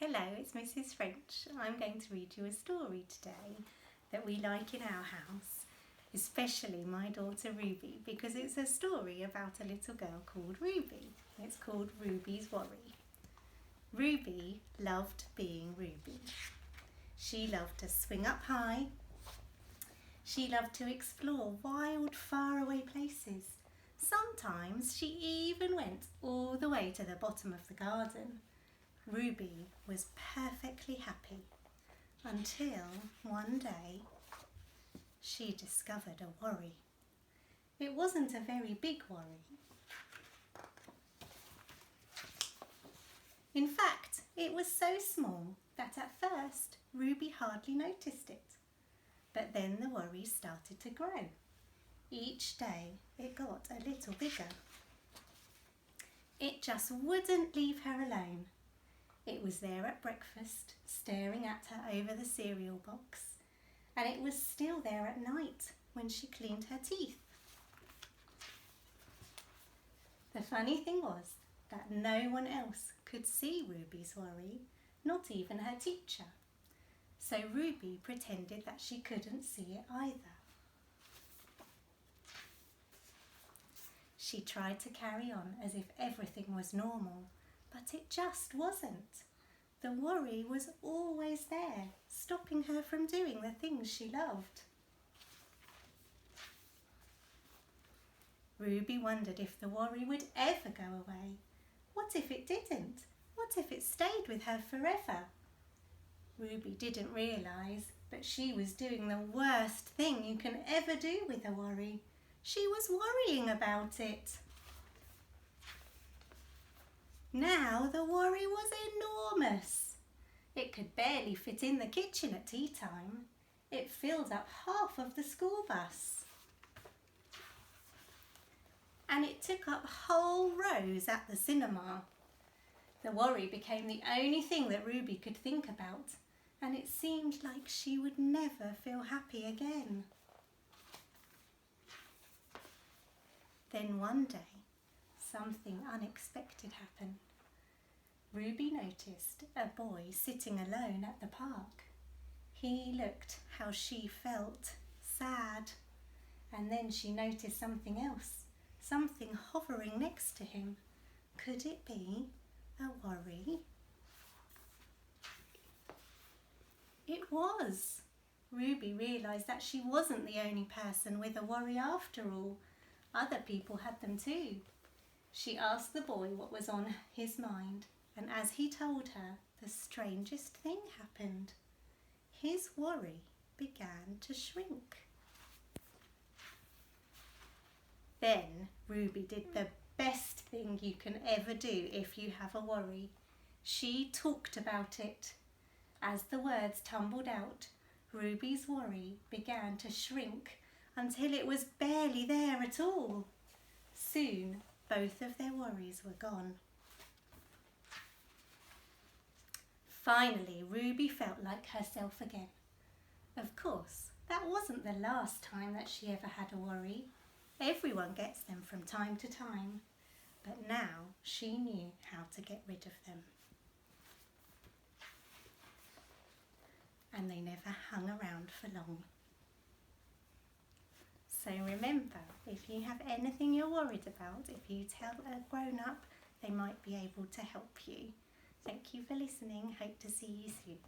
Hello, it's Mrs. French. I'm going to read you a story today that we like in our house, especially my daughter Ruby, because it's a story about a little girl called Ruby. It's called Ruby's Worry. Ruby loved being Ruby. She loved to swing up high. She loved to explore wild, faraway places. Sometimes she even went all the way to the bottom of the garden. Ruby was perfectly happy until one day she discovered a worry. It wasn't a very big worry. In fact, it was so small that at first Ruby hardly noticed it. But then the worry started to grow. Each day it got a little bigger. It just wouldn't leave her alone. It was there at breakfast, staring at her over the cereal box, and it was still there at night when she cleaned her teeth. The funny thing was that no one else could see Ruby's worry, not even her teacher. So Ruby pretended that she couldn't see it either. She tried to carry on as if everything was normal, but it just wasn't. The worry was always there, stopping her from doing the things she loved. Ruby wondered if the worry would ever go away. What if it didn't? What if it stayed with her forever? Ruby didn't realise, but she was doing the worst thing you can ever do with a worry. She was worrying about it. Now the worry was enormous. It could barely fit in the kitchen at tea time. It filled up half of the school bus. And it took up whole rows at the cinema. The worry became the only thing that Ruby could think about, and it seemed like she would never feel happy again. Then one day, something unexpected happened. Ruby noticed a boy sitting alone at the park. He looked how she felt, sad. And then she noticed something else, something hovering next to him. Could it be a worry? It was. Ruby realised that she wasn't the only person with a worry after all. Other people had them too. She asked the boy what was on his mind, and as he told her, the strangest thing happened. His worry began to shrink. Then Ruby did the best thing you can ever do if you have a worry. She talked about it. As the words tumbled out, Ruby's worry began to shrink until it was barely there at all. Soon, both of their worries were gone. Finally, Ruby felt like herself again. Of course, that wasn't the last time that she ever had a worry. Everyone gets them from time to time, but now she knew how to get rid of them. And they never hung around for long. So remember, if you have anything you're worried about, if you tell a grown-up, they might be able to help you. Thank you for listening. Hope to see you soon.